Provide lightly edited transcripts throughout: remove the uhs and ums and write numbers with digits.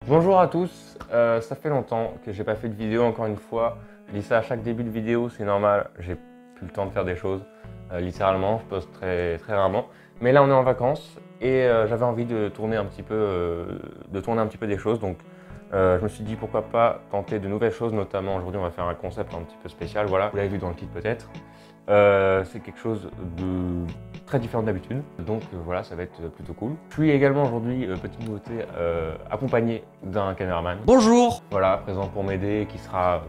Bonjour à tous, ça fait longtemps que j'ai pas fait de vidéo encore une fois. Je dis ça à chaque début de vidéo, c'est normal, j'ai plus le temps de faire des choses. Littéralement, je poste très rarement. Mais là on est en vacances et j'avais envie de tourner un petit peu, des choses. Donc je me suis dit pourquoi pas tenter de nouvelles choses, notamment aujourd'hui on va faire un concept un petit peu spécial, voilà, vous l'avez vu dans le titre peut-être. C'est quelque chose de très différent d'habitude, donc voilà, ça va être plutôt cool. Je suis également aujourd'hui, petite nouveauté, accompagné d'un caméraman. Bonjour. Voilà, présent pour m'aider, qui sera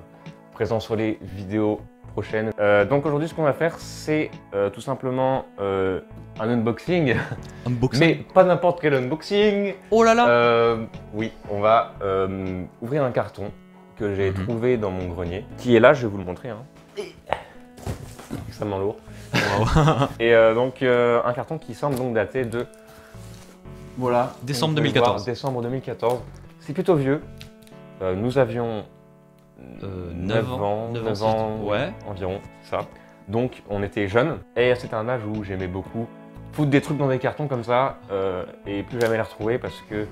présent sur les vidéos prochaines. Donc aujourd'hui, ce qu'on va faire, c'est tout simplement un unboxing, Unboxing. mais pas n'importe quel unboxing. Oh là là. Oui, on va ouvrir un carton que j'ai trouvé dans mon grenier, qui est là, je vais vous le montrer. Hein. Extrêmement lourd. Wow. Et donc un carton qui semble donc dater de voilà, Décembre 2014. Décembre 2014. C'est plutôt vieux. Nous avions 9 ans ouais. environ, ça. Donc on était jeunes et c'était un âge où j'aimais beaucoup foutre des trucs dans des cartons comme ça et plus jamais les retrouver parce que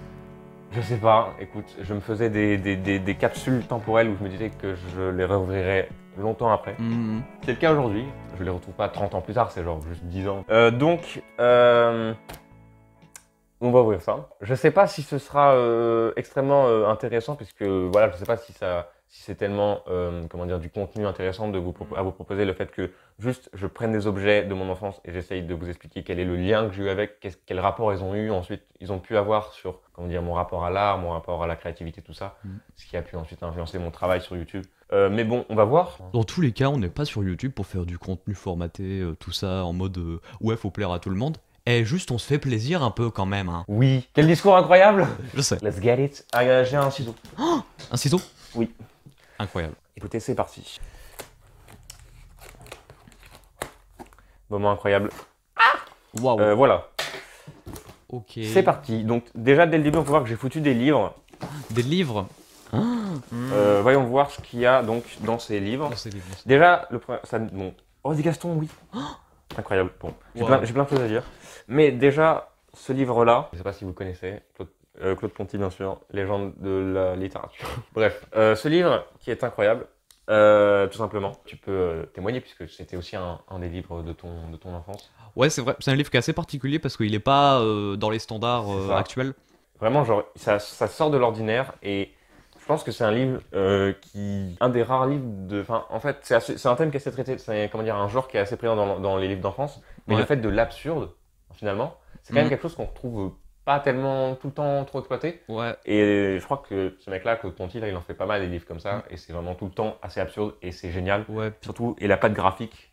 je sais pas, écoute, je me faisais des capsules temporelles où je me disais que je les rouvrirais longtemps après. C'est le cas aujourd'hui, je les retrouve pas 30 ans plus tard, c'est genre juste 10 ans. Donc, on va ouvrir ça. Je sais pas si ce sera extrêmement intéressant puisque voilà, je sais pas si c'est tellement comment dire, du contenu intéressant de vous proposer le fait que juste je prenne des objets de mon enfance et j'essaye de vous expliquer quel est le lien que j'ai eu avec, quel rapport ils ont eu, ensuite ils ont pu avoir sur comment dire, mon rapport à l'art, mon rapport à la créativité, tout ça, ce qui a pu ensuite influencer mon travail sur YouTube. Mais bon, on va voir. Dans tous les cas, on n'est pas sur YouTube pour faire du contenu formaté, tout ça en mode ouais, faut plaire à tout le monde. Et juste, on se fait plaisir un peu quand même. Hein. Oui, quel discours incroyable. Je sais. Let's get it. Ah, j'ai un ciseau. Oh, un ciseau? Oui. Incroyable. Écoutez, c'est parti. Moment incroyable. Waouh. Voilà. Ok. C'est parti. Donc déjà dès le début, on peut voir que j'ai foutu des livres. Des livres. Voyons voir ce qu'il y a donc dans ces livres. Dans ces livres. Déjà, le premier, ça, bon. Oh, des Gaston, oui. Incroyable. Bon, j'ai plein de choses à dire. Mais déjà, ce livre-là, je ne sais pas si vous le connaissez, Claude Ponty, bien sûr, légende de la littérature. Bref, ce livre qui est incroyable, tout simplement. Tu peux témoigner puisque c'était aussi un des livres de ton enfance. Ouais, c'est vrai. C'est un livre qui est assez particulier parce qu'il n'est pas dans les standards actuels. Vraiment, genre, ça sort de l'ordinaire et je pense que c'est un livre un des rares livres de... Enfin, en fait, c'est un thème qui est assez traité, c'est comment dire, un genre qui est assez présent dans les livres d'enfance, mais le fait de l'absurde, finalement, c'est quand même quelque chose qu'on retrouve pas tellement tout le temps trop exploité. Ouais. Et je crois que ce mec-là, Claude Ponty, là, il en fait pas mal des livres comme ça, et c'est vraiment tout le temps assez absurde et c'est génial. Ouais. Surtout, il a pas de graphique.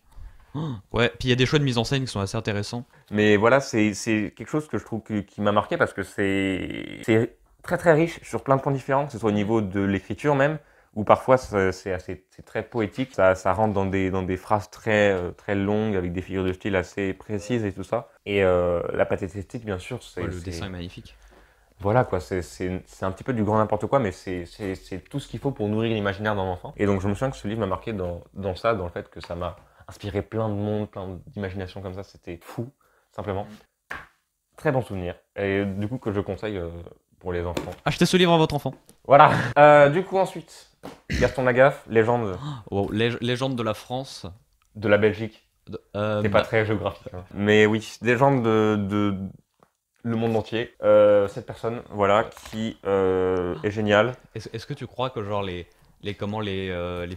Ouais, puis il y a des choix de mise en scène qui sont assez intéressants. Mais voilà, c'est quelque chose que je trouve qui m'a marqué parce que c'est très riche sur plein de points différents, que ce soit au niveau de l'écriture même, ou parfois c'est très poétique, ça rentre dans des phrases très longues avec des figures de style assez précises et tout ça. Et la patte esthétique, bien sûr, le dessin est magnifique. Voilà quoi, c'est un petit peu du grand n'importe quoi, mais c'est tout ce qu'il faut pour nourrir l'imaginaire d'un enfant. Et donc je me souviens que ce livre m'a marqué dans le fait que ça m'a inspiré plein de monde, plein d'imagination comme ça, c'était fou, simplement. Très bon souvenir, et du coup que je conseille pour les enfants. Achetez ce livre à votre enfant. Voilà. Du coup ensuite, Gaston Lagaffe, légende. Wow, légende de la France. De la Belgique. C'est pas très géographique. Hein. Mais oui, légende de le monde entier. Cette personne, voilà, qui est géniale. Est-ce que tu crois que genre les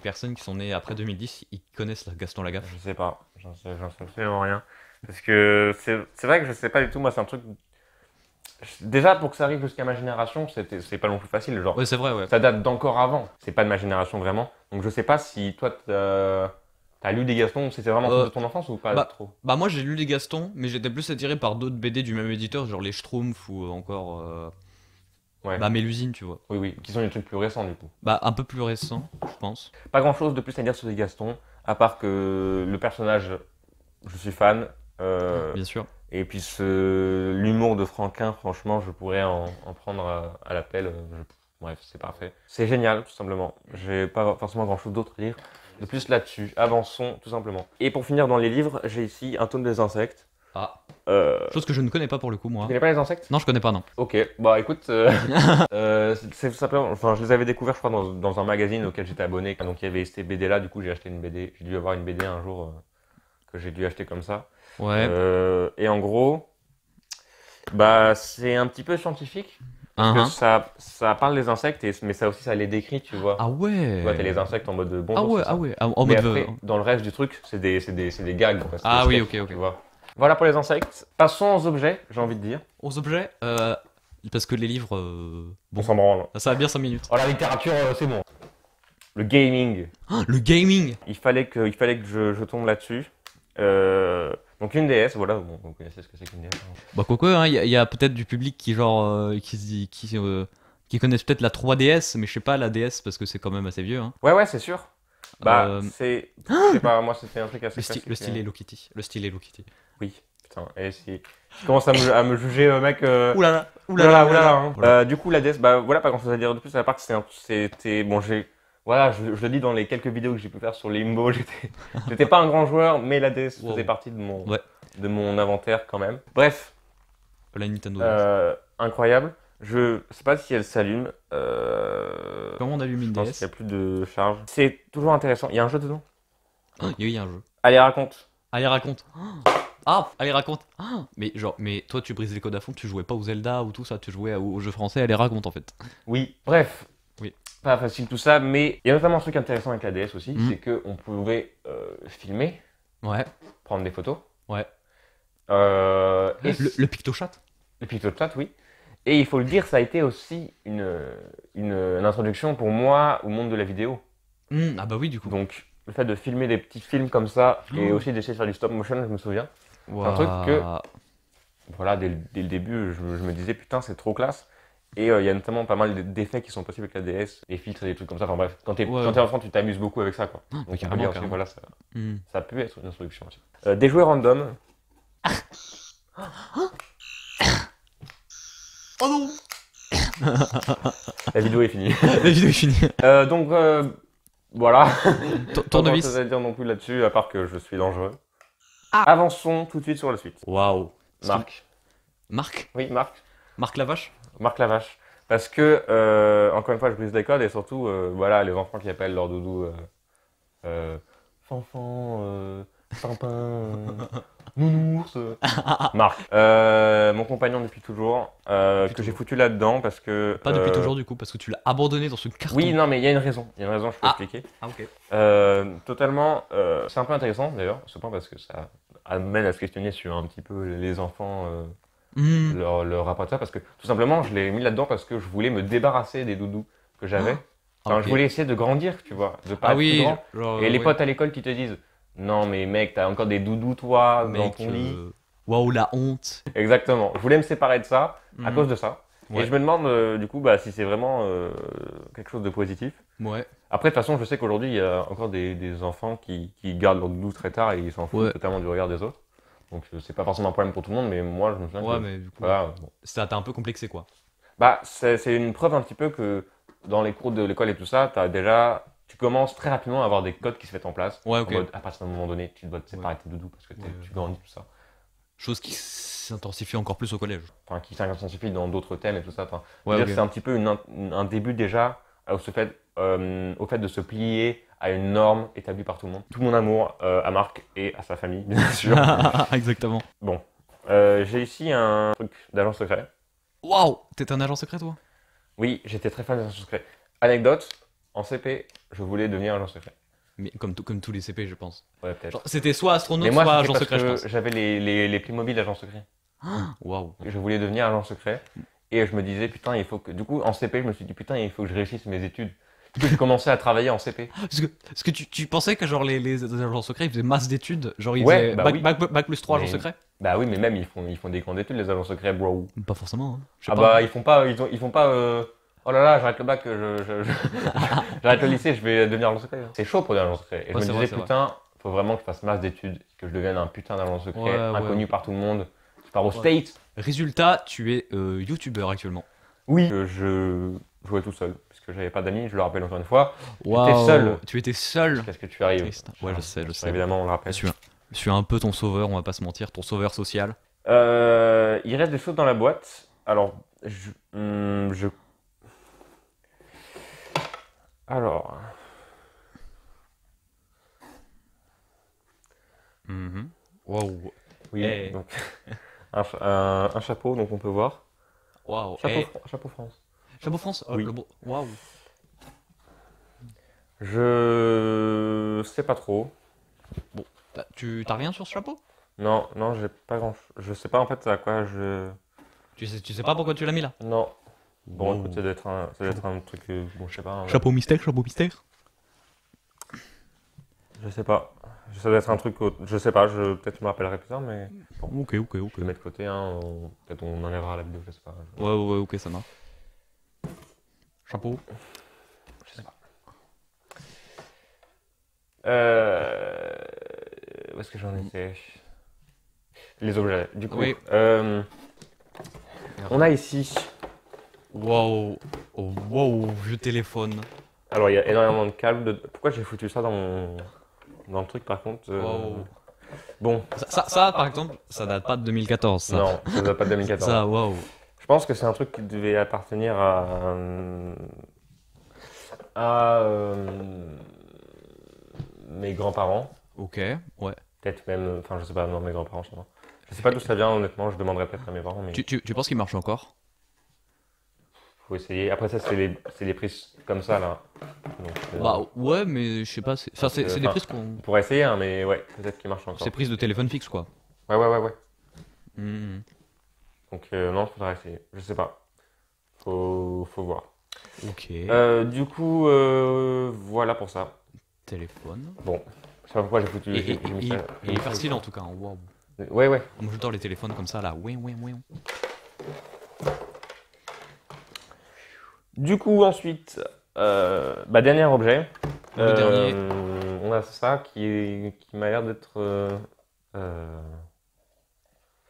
personnes qui sont nées après 2010, ils connaissent Gaston Lagaffe? Je sais pas, j'en sais absolument rien. Parce que c'est vrai que je sais pas du tout, moi c'est un truc... Déjà pour que ça arrive jusqu'à ma génération, c'est pas non plus facile, genre. Ouais, c'est vrai, ouais. Ça date d'encore avant, c'est pas de ma génération vraiment. Donc je sais pas si toi t'as lu des Gaston, c'était vraiment de ton enfance ou pas trop? Bah moi j'ai lu les Gaston, mais j'étais plus attiré par d'autres BD du même éditeur, genre les Schtroumpfs ou encore... Ouais. Bah Mélusine, tu vois. Oui, qui sont des trucs plus récents du coup. Bah un peu plus récents, je pense. Pas grand chose de plus à dire sur les Gaston, à part que le personnage, je suis fan. Bien sûr. Et puis l'humour de Franquin, franchement, je pourrais en prendre à l'appel. Bref, c'est parfait. C'est génial, tout simplement. J'ai pas forcément grand chose d'autre à dire. De plus là-dessus, avançons tout simplement. Et pour finir dans les livres, j'ai ici un tome des insectes. Ah, Euh, chose que je ne connais pas pour le coup, moi. Tu connais pas les insectes? Non, je connais pas, non. Ok, bah écoute, c'est simplement, enfin je les avais découverts je crois dans un magazine auquel j'étais abonné, donc il y avait ces BD là, du coup j'ai acheté une BD, j'ai dû avoir une BD un jour que j'ai dû acheter comme ça. Ouais. Et en gros, bah c'est un petit peu scientifique, parce que ça parle des insectes, mais ça aussi ça les décrit, tu vois. Ah ouais. Tu vois, t'as les insectes en mode Ah bonjour, ouais, c'est ça. ah ouais. En Mais mode. après, dans le reste du truc, c'est des gags. Quoi, c'est Ah des oui, sketchs, ok, ok. tu vois. Voilà pour les insectes. Passons aux objets, j'ai envie de dire. Aux objets, parce que les livres. On Bon, s'en branle. ça va bien 5 minutes. Oh, la littérature, c'est bon. Le gaming. Ah, le gaming. Il fallait que je tombe là-dessus. Donc une DS, voilà, bon, vous connaissez ce que c'est qu'une DS. Hein. Bah quoi hein, y a peut-être du public qui genre qui connaissent peut-être la 3DS, mais je sais pas la DS parce que c'est quand même assez vieux. Hein. Ouais, c'est sûr. Bah, Euh, c'est... Je sais pas, moi c'était un truc assez classique. Le style Hello Kitty. Le style Hello Kitty. Oui, putain, et si... Tu commences à me juger, mec... Oulala, Oulala, hein. Voilà. Du coup, la DS, bah voilà, pas grand chose à dire de plus, à part que c'était... Bon, voilà, je le dis dans les quelques vidéos que j'ai pu faire sur Limbo, j'étais pas un grand joueur, mais la DS faisait partie de mon inventaire quand même. Bref. La Nintendo DS. Incroyable. Je sais pas si elle s'allume. Comment on allume une Je pense DS? qu'il n'y a plus de charge. C'est toujours intéressant. Il y a un jeu dedans? Oui, il y a un jeu. Allez, raconte. Allez, raconte. Ah, allez, raconte. Mais toi, tu brises les codes à fond, tu jouais pas au Zelda ou tout ça, tu jouais aux jeux français, allez, raconte en fait. Oui. Bref. Oui. Pas facile tout ça, mais il y a notamment un truc intéressant avec la DS aussi, c'est qu'on pouvait filmer, ouais, prendre des photos. Ouais. Et le PictoChat. Le PictoChat, oui. Et il faut le dire, ça a été aussi une introduction pour moi au monde de la vidéo. Ah bah oui, du coup. Donc, le fait de filmer des petits films comme ça, et aussi d'essayer de faire du stop motion, je me souviens. Wow. C'est un truc que, voilà, dès le début, je me disais, putain, c'est trop classe. Et il y a notamment pas mal d'effets qui sont possibles avec la DS, des filtres et des trucs comme ça. Enfin bref, quand t'es enfant, tu t'amuses beaucoup avec ça, quoi. Donc on peut dire aussi, voilà, ça peut être une introduction aussi. Des jouets random. Oh non. La vidéo est finie. La vidéo est finie. Donc voilà. Tournevis. Pas grand chose à dire non plus là-dessus, à part que je suis dangereux. Avançons tout de suite sur la suite. Waouh. Marc. Marc. Oui, Marc. Marc la vache. Marc la vache. Parce que, encore une fois, je brise les codes et surtout, voilà, les enfants qui appellent leur doudou Fanfan, Pimpin, Nounours. Marc. Mon compagnon depuis toujours, que j'ai foutu là-dedans parce que... Pas depuis toujours du coup, parce que tu l'as abandonné dans ce carton. Oui, non, mais il y a une raison. Il y a une raison, je peux expliquer. Ah, ok. Totalement. C'est un peu intéressant d'ailleurs, ce point, parce que ça amène à se questionner sur un petit peu les enfants... leur rapport à ça, parce que tout simplement je l'ai mis là-dedans parce que je voulais me débarrasser des doudous que j'avais. Enfin, je voulais essayer de grandir, tu vois, de pas être plus grand. Genre, et les potes à l'école qui te disent non mais mec, t'as encore des doudous toi dans ton lit. Waouh, la honte. Exactement. Je voulais me séparer de ça à cause de ça. Et je me demande du coup bah, si c'est vraiment quelque chose de positif. Ouais. Après de toute façon je sais qu'aujourd'hui il y a encore des enfants qui gardent leur doudou très tard et ils s'en foutent totalement du regard des autres. Donc c'est pas forcément un problème pour tout le monde, mais moi je me souviens mais du coup, voilà, bon. Ça t'a un peu complexé quoi. Bah c'est une preuve un petit peu que dans les cours de l'école et tout ça, tu commences très rapidement à avoir des codes qui se mettent en place. Ouais, ok. En mode, à partir d'un moment donné, tu dois te séparer de tes doudous parce que tu grandis, tout ça. Chose qui s'intensifie encore plus au collège. Enfin, qui s'intensifie dans d'autres thèmes et tout ça. Enfin, okay. C'est un petit peu un début déjà au fait de se plier à une norme établie par tout le monde. Tout mon amour à Marc et à sa famille, bien sûr. Exactement. Bon, j'ai ici un truc d'agent secret. Waouh, t'es un agent secret toi? Oui, j'étais très fan des agents secrets. Anecdote, en CP, je voulais devenir agent secret. Mais comme tous les CP, je pense. Ouais, peut-être. C'était soit astronaute, soit agent secret, je pense. J'avais les Playmobil agent secret. Waouh. Je voulais devenir agent secret. Et je me disais, putain, il faut que... Du coup, en CP, je me suis dit, putain, il faut que je réussisse mes études. Du coup, j'ai commencé à travailler en CP. Parce que tu pensais que genre les agents secrets, ils faisaient masse d'études? Genre ils faisaient bac plus 3 agents secrets? Bah oui, mais même, ils font des grandes études, les agents secrets, bro. Pas forcément, hein. Bah, ils font pas... Oh là là, j'arrête le bac, j'arrête le lycée, je vais devenir agent secret. C'est chaud pour devenir agent secret. Et je me disais, putain, faut vraiment que je fasse masse d'études, que je devienne un putain d'agent secret, inconnu par tout le monde. Je pars au States. Résultat, tu es youtubeur actuellement. Oui. Je jouais tout seul, parce que j'avais pas d'amis, je le rappelle encore une fois. Wow. J'étais seul. Tu étais seul. Qu'est-ce que tu arrives? Ouais, je sais. Évidemment, on le rappelle. Je suis un peu ton sauveur, on va pas se mentir, ton sauveur social. Il reste des choses dans la boîte. Alors, alors, Mhm. Waouh. oui, Eh. donc un chapeau, donc on peut voir. Waouh. Chapeau, Eh. chapeau France. Chapeau France. Oui. Waouh. Je sais pas trop. Tu t'as rien sur ce chapeau? Non, non, j'ai pas grand. Je sais pas en fait à quoi je. Tu sais pas pourquoi tu l'as mis là? Non. Bon, Wow. écoute, ça doit être un truc. Bon, je sais pas. Chapeau mystère, chapeau mystère. Je sais pas. Ça doit être un truc. Je sais pas. Peut-être je me rappellerai plus tard, mais Ok. je vais le mettre de côté. Hein, peut-être on enlèvera la vidéo. Je sais pas. Ouais, ok, ça marche. Chapeau. Je sais pas. Où est-ce que j'en étais? Les objets. Du coup, Oui. on a ici. Waouh. Oh, waouh, vieux téléphone. Alors, il y a énormément de câbles. Pourquoi j'ai foutu ça dans le truc par contre Waouh. Bon, Ça, par exemple, ça date pas de 2014, ça. non, ça date pas de 2014. Ça, waouh. Je pense que c'est un truc qui devait appartenir à mes grands-parents. Ok, ouais. Peut-être même, enfin je sais pas, non mes grands-parents sûrement. Je sais pas d'où ça vient honnêtement, je demanderai peut-être à mes parents, mais Tu penses qu'il marche encore? faut essayer. Après ça c'est les prises comme ça là. Donc, Bah ouais, mais je sais pas. Enfin, c'est des enfin, prises qu'on. on pourrait essayer hein, mais ouais, peut-être qu'il marche encore. C'est prises de téléphone fixe, quoi. Ouais. Mhm. Donc non, faudra essayer. Je sais pas. Faut voir. Ok. Du coup, voilà pour ça. Téléphone. Bon, je sais pas pourquoi j'ai foutu. Et, J'ai mis ça. il est hyper stylé en tout cas, hein, waouh. Ouais. Moi j'adore les téléphones comme ça là. Oui. Du coup, ensuite, dernier objet. Le dernier. On a ça qui m'a l'air d'être.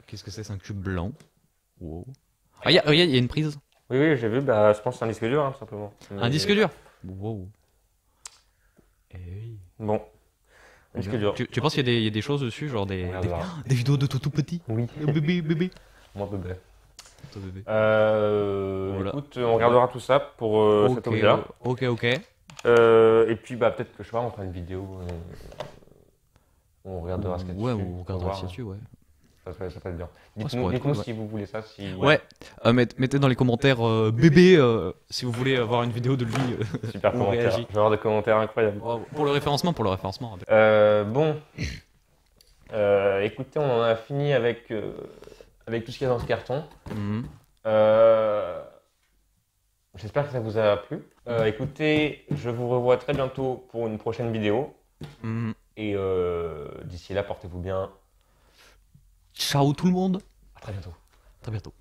Qu'est-ce que c'est? C'est un cube blanc. Wow. Ah, regarde, il y a une prise. Oui, j'ai vu. Bah, je pense que c'est un disque dur, hein, tout simplement. Un disque dur. Wow. Eh oui. Bon, un disque dur. Tu penses qu'il y a des choses dessus, genre Regarde là. des vidéos de tout petit? Oui. Bébé. Moi, bébé. Toi, bébé. Voilà. Écoute, on regardera tout ça pour cet objet-là. Ok. Et puis, bah, peut-être que je sais pas, on fera une vidéo. On regardera ce qu'il y a Ouais, dessus. on Faut regardera voir, ce qu'il y a dessus, ouais. Ça peut être bien. ça pourrait être Dites-nous cool, si vous voulez ça. Si, Ouais, mettez dans les commentaires bébé si vous voulez avoir une vidéo de lui. Super on commentaire. réagit. Je vais avoir des commentaires incroyables. Pour le référencement. Bon, écoutez, on en a fini avec tout ce qu'il y a dans ce carton. Mhm. J'espère que ça vous a plu. Écoutez, je vous revois très bientôt pour une prochaine vidéo. Mhm. Et d'ici là, portez-vous bien. Ciao tout le monde. À très bientôt. Très bientôt.